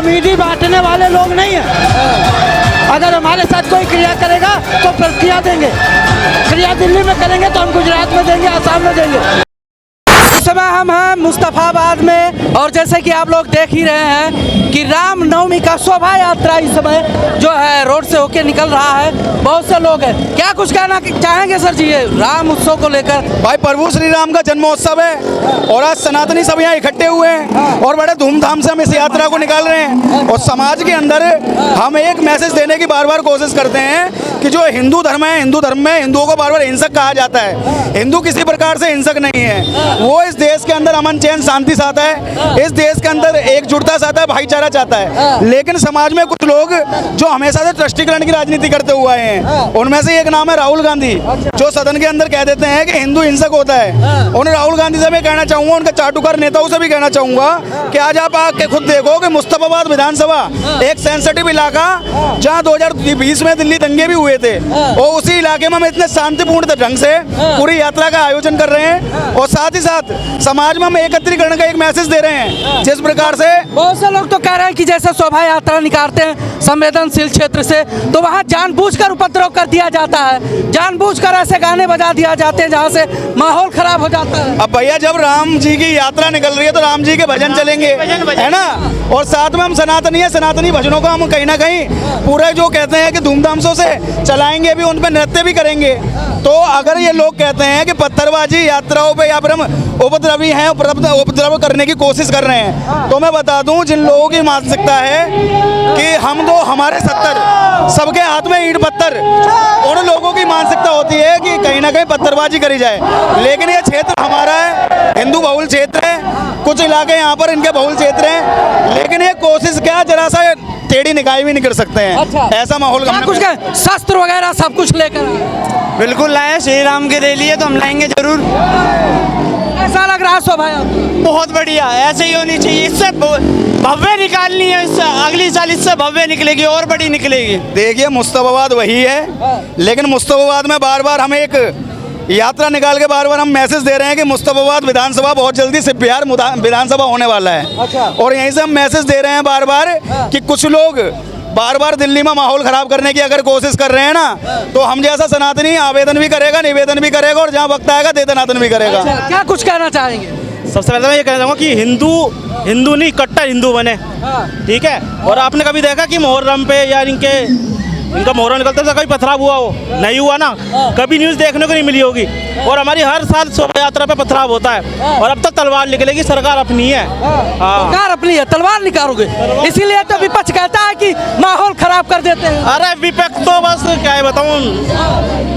Comedy बांटने वाले लोग नहीं हैं। अगर हमारे साथ कोई क्रिया करेगा तो प्रतिक्रिया देंगे। क्रिया दिल्ली में करेंगे तो हम गुजरात में देंगे, आसाम में देंगे। इस समय हम हैं मुस्तफाबाद में और जैसे कि आप लोग देख ही रहे हैं कि रामनवमी का शोभा यात्रा इस समय जो है रोड से होके निकल रहा है। बहुत से लोग हैं, क्या कुछ कहना चाहेंगे सर जी ये राम उत्सव को लेकर? भाई प्रभु श्री राम का जन्मोत्सव है और आज सनातनी सब यहाँ इकट्ठे हुए हैं और बड़े धूमधाम से हम इस यात्रा को निकाल रहे हैं। और समाज के अंदर हम एक मैसेज देने की बार बार कोशिश करते हैं कि जो हिंदू धर्म है, हिंदू धर्म में हिंदुओं को बार बार हिंसक कहा जाता है। हिंदू किसी प्रकार से हिंसक नहीं है। वो इस देश के अंदर अमन चैन शांति चाहता है, इस देश के अंदर एकजुटता चाहता है, भाईचारा चाहता है। लेकिन समाज में कुछ लोग जो हमेशा से तुष्टीकरण की राजनीति करते हुए हैं, उनमें से एक नाम है राहुल गांधी, जो सदन के अंदर कह देते हैं कि हिंदू हिंसक होता है। उन्हें राहुल गांधी से मैं कहना चाहूंगा, उनके चाटुकार नेताओं से भी कहना चाहूंगा कि आज आप आके खुद देखो कि मुस्तफाबाद विधानसभा एक सेंसिटिव इलाका जहां 2020 में दिल्ली दंगे भी हुए थे और उसी इलाके में हम इतने शांतिपूर्ण ढंग से पूरी यात्रा का आयोजन कर रहे हैं और साथ ही साथ समाज में हम एकत्रीकरण का एक मैसेज दे रहे हैं। जिस प्रकार से बहुत से लोग तो कह रहे हैं कि जैसे शोभा यात्रा निकालते हैं संवेदनशील क्षेत्र से तो वहाँ जानबूझकर उपद्रव कर दिया जाता है, जानबूझकर ऐसे गाने बजा दिया जाते हैं जहाँ से माहौल खराब हो जाता है। अब भैया जब राम जी की यात्रा निकल रही है तो राम जी के भजन चलेंगे, है ना। और साथ में हम सनातनी भजनों को हम कहीं ना कहीं पूरे जो कहते हैं कि धूमधाम से चलाएंगे भी, उन पर नृत्य भी करेंगे। तो अगर ये लोग कहते हैं कि पत्थरबाजी यात्राओं पे या फिर हम उपद्रवी हैं, उपद्रव करने की कोशिश कर रहे हैं, तो मैं बता दूं जिन लोगों की मानसिकता है कि हम दो हमारे 70 सबके हाथ में ईंट पत्थर, उन लोगों की मानसिकता होती है कि कहीं ना कहीं पत्थरबाजी करी जाए। लेकिन ये क्षेत्र हमारा है, हिंदू बहुल क्षेत्र है, कुछ इलाके यहाँ पर इनके बहुल क्षेत्र हैं, लेकिन ये कोशिश क्या जरा सा टेढ़ी निकाय भी नहीं कर सकते हैं। अच्छा। ऐसा माहौल कुछ शस्त्र वगैरह सब कुछ लेकर बिल्कुल लाए, श्री राम के लिए लिए तो हम लाएंगे जरूर। ऐसा लग रहा है शोभा यात्रा बहुत बढ़िया, ऐसे ही होनी चाहिए। इससे भव्य निकालनी है, इससे अगली साल इससे भव्य निकलेगी और बड़ी निकलेगी। देखिए मुस्तफाबाद वही है, लेकिन मुस्तफाबाद में बार बार हम एक यात्रा निकाल के बार बार हम मैसेज दे रहे हैं कि मुस्तफाबाद विधानसभा बहुत जल्दी से बिहार विधानसभा होने वाला है। अच्छा। और यहीं से हम मैसेज दे रहे हैं बार बार कि कुछ लोग बार बार दिल्ली में माहौल खराब करने की अगर कोशिश कर रहे हैं ना, तो हम जैसा सनातनी आवेदन भी करेगा, निवेदन भी करेगा और जहाँ वक्त आएगा दे दनादन भी करेगा। अच्छा, क्या कुछ कहना चाहेंगे? सबसे पहले मैं ये कहना चाहूँगा कि हिंदू नहीं कट्टर हिंदू बने, ठीक है। और आपने कभी देखा कि मुहर्रम पे या इनका मोहर्रम निकलता है कभी पथराव हुआ हो? नहीं हुआ ना, कभी न्यूज़ देखने को नहीं मिली होगी। और हमारी हर साल शोभा यात्रा पे पथराव होता है और अब तक तलवार निकलेगी, सरकार अपनी है। सरकार अपनी है, तलवार निकालोगे, इसीलिए तो विपक्ष कहता है कि माहौल खराब कर देते हैं। अरे विपक्ष तो बस क्या है बताऊँ,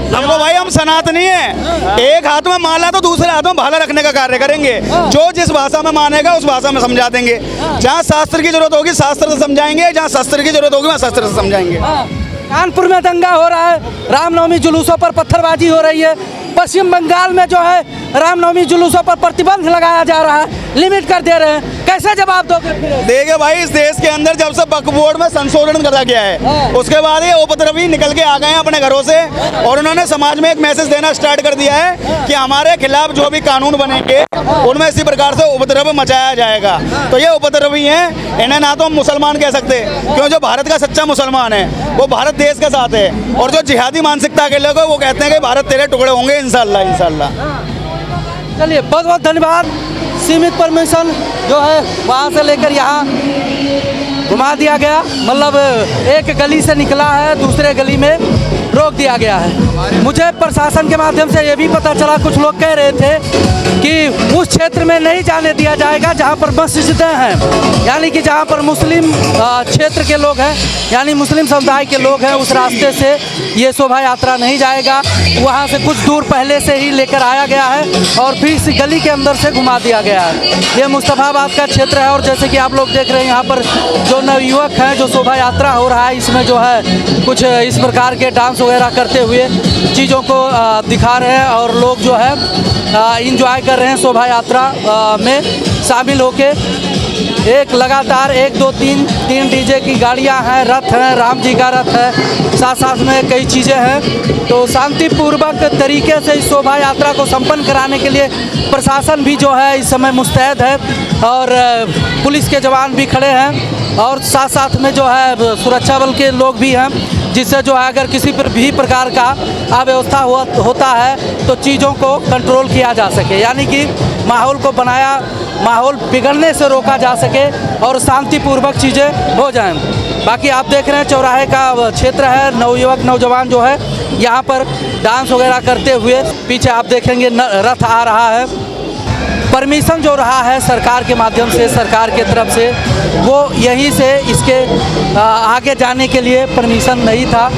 हमको भाई हम सनातनी हैं, एक हाथ में माला तो दूसरे हाथ में भाला रखने का कार्य करेंगे। जो जिस भाषा में मानेगा उस भाषा में समझा देंगे। जहाँ शास्त्र की जरूरत होगी शास्त्र से समझाएंगे, जहाँ शस्त्र की जरूरत होगी वहाँ शस्त्र से समझाएंगे। कानपुर में दंगा हो रहा है, रामनवमी जुलूसों पर पत्थरबाजी हो रही है। पश्चिम बंगाल में जो है रामनवमी जुलूसों पर प्रतिबंध लगाया जा रहा है, लिमिट कर दे रहे हैं। कैसे जवाब दोगे? देखिए भाई इस देश के अंदर जब से वक्फ बोर्ड में संशोधन करा गया है उसके बाद ये उपद्रवी निकल के आ गए हैं अपने घरों से और उन्होंने समाज में एक मैसेज देना स्टार्ट कर दिया है कि हमारे खिलाफ जो भी कानून बनेंगे उनमें इसी प्रकार से उपद्रव मचाया जाएगा। तो ये उपद्रवी हैं, इन्हें ना तो हम मुसलमान कह सकते क्यों, जो भारत का सच्चा मुसलमान है वो भारत देश के साथ है, और जो जिहादी मानसिकता के लोग हैं वो कहते हैं कि भारत तेरे टुकड़े होंगे इंशाल्लाह इंशाल्लाह। चलिए बहुत बहुत धन्यवाद। सीमित परमिशन जो है वहाँ से लेकर यहाँ घुमा दिया गया, मतलब एक गली से निकला है दूसरे गली में रोक दिया गया है। मुझे प्रशासन के माध्यम से ये भी पता चला, कुछ लोग कह रहे थे कि उस क्षेत्र में नहीं जाने दिया जाएगा जहाँ पर मस्जिदें हैं, यानी कि जहाँ पर मुस्लिम क्षेत्र के लोग हैं, यानी मुस्लिम समुदाय के लोग हैं, उस रास्ते से ये शोभा यात्रा नहीं जाएगा। वहाँ से कुछ दूर पहले से ही लेकर आया गया है और फिर इस गली के अंदर से घुमा दिया गया है। ये मुस्तफाबाद का क्षेत्र है और जैसे कि आप लोग देख रहे हैं यहाँ पर जो नवयुवक हैं, जो शोभा यात्रा हो रहा है इसमें जो है कुछ इस प्रकार के डांस वगैरह करते हुए चीज़ों को दिखा रहे हैं और लोग जो है इंजॉय कर रहे हैं शोभा यात्रा में शामिल होके। एक लगातार 1 2 3 डीजे की गाड़ियां हैं, रथ हैं, राम जी का रथ है, साथ साथ में कई चीज़ें हैं। तो शांतिपूर्वक तरीके से इस शोभा यात्रा को संपन्न कराने के लिए प्रशासन भी जो है इस समय मुस्तैद है और पुलिस के जवान भी खड़े हैं। और साथ साथ में जो है सुरक्षा बल के लोग भी हैं, जिससे जो है अगर किसी पर भी प्रकार का अव्यवस्था होता है तो चीज़ों को कंट्रोल किया जा सके, यानी कि माहौल को माहौल बिगड़ने से रोका जा सके और शांतिपूर्वक चीज़ें हो जाएं। बाकी आप देख रहे हैं चौराहे का क्षेत्र है, नवयुवक नौजवान जो है यहाँ पर डांस वगैरह करते हुए, पीछे आप देखेंगे रथ आ रहा है। परमिशन जो रहा है सरकार के माध्यम से, सरकार के तरफ से, वो यहीं से इसके आगे जाने के लिए परमिशन नहीं था,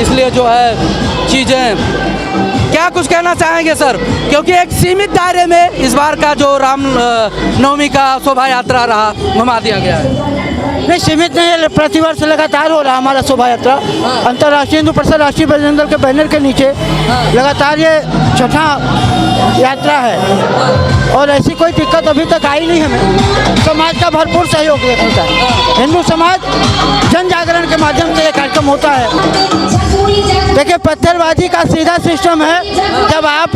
इसलिए जो है चीज़ें। क्या कुछ कहना चाहेंगे सर, क्योंकि एक सीमित दायरे में इस बार का जो राम नवमी का शोभा यात्रा रहा घुमा दिया गया है? नहीं, सीमित नहीं है, प्रतिवर्ष लगातार हो रहा हमारा शोभा यात्रा। अंतर्राष्ट्रीय हिंदू परिषद राष्ट्रीय बजरंग दल के बैनर के नीचे लगातार ये छठा यात्रा है और ऐसी कोई दिक्कत अभी तक आई नहीं हमें। समाज का भरपूर सहयोग होता है, हिंदू समाज जन जागरण के माध्यम से ये कार्यक्रम होता है। देखिए, पत्थरबाजी का सीधा सिस्टम है, जब आप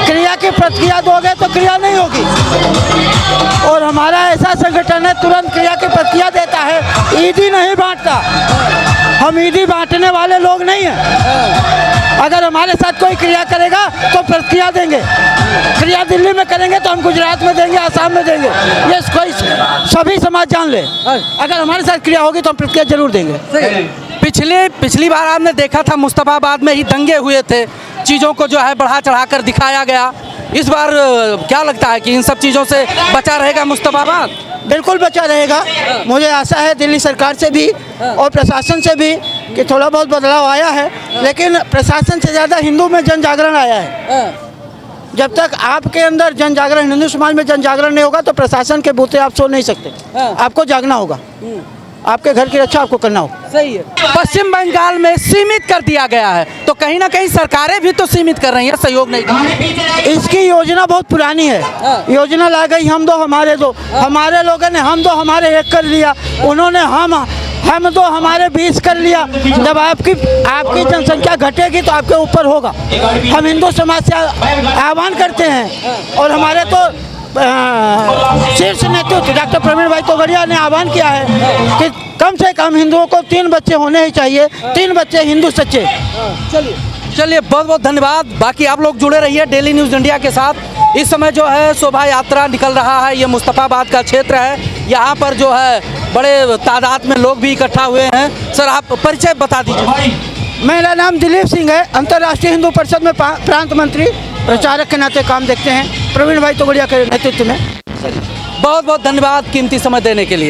क्रिया की प्रतिक्रिया दोगे तो क्रिया नहीं होगी, और हमारा ऐसा संगठन है तुरंत क्रिया की प्रतिक्रिया देता है, ईदी नहीं बांटता। हम ईदी बांटने वाले लोग नहीं हैं। अगर हमारे साथ कोई क्रिया करेगा तो प्रतिक्रिया देंगे, क्रिया दिल्ली में करेंगे तो हम गुजरात में देंगे, आसाम में देंगे, ये कोई सभी समाज जान ले। अगर हमारे साथ क्रिया होगी तो हम प्रतिक्रिया जरूर देंगे। पिछली बार आपने देखा था मुस्तफाबाद में ही दंगे हुए थे, चीज़ों को जो है बढ़ा चढ़ाकर दिखाया गया। इस बार क्या लगता है कि इन सब चीज़ों से बचा रहेगा मुस्तफाबाद? बिल्कुल बचा रहेगा। मुझे आशा है दिल्ली सरकार से भी और प्रशासन से भी कि थोड़ा बहुत बदलाव आया है, लेकिन प्रशासन से ज़्यादा हिंदू में जन जागरण आया है। जब तक आपके अंदर जन जागरण, हिंदू समाज में जन जागरण नहीं होगा तो प्रशासन के बूते आप सो नहीं सकते। आपको जागना होगा, आपके घर की रक्षा आपको करना होगा। सही है। पश्चिम बंगाल में सीमित कर दिया गया है, तो कहीं ना कहीं सरकारें भी तो सीमित कर रही हैं, सहयोग नहीं कर रही। इसकी योजना बहुत पुरानी है। योजना ला गई हम दो हमारे दो, हमारे लोगों ने हम दो हमारे एक कर लिया, उन्होंने हम दो हमारे 20 कर लिया। जब आपकी जनसंख्या घटेगी तो आपके ऊपर होगा। हम हिंदू समाज से आह्वान करते हैं और हमारे तो शीर्ष नेतृत्व डॉक्टर प्रवीण भाई तोगड़िया ने आह्वान किया है कि कम से कम हिंदुओं को 3 बच्चे होने ही चाहिए, 3 बच्चे हिंदू सच्चे। चलिए बहुत बहुत धन्यवाद। बाकी आप लोग जुड़े रहिए डेली न्यूज़ इंडिया के साथ। इस समय जो है शोभा यात्रा निकल रहा है, ये मुस्तफाबाद का क्षेत्र है, यहाँ पर जो है बड़े तादाद में लोग भी इकट्ठा हुए हैं। सर आप परिचय बता दीजिए। मेरा नाम दिलीप सिंह है, अंतर्राष्ट्रीय हिंदू परिषद में प्रांत मंत्री प्रचारक के नाते काम देखते हैं प्रवीण भाई तोगड़िया के नेतृत्व में। बहुत बहुत धन्यवाद कीमती समय देने के लिए।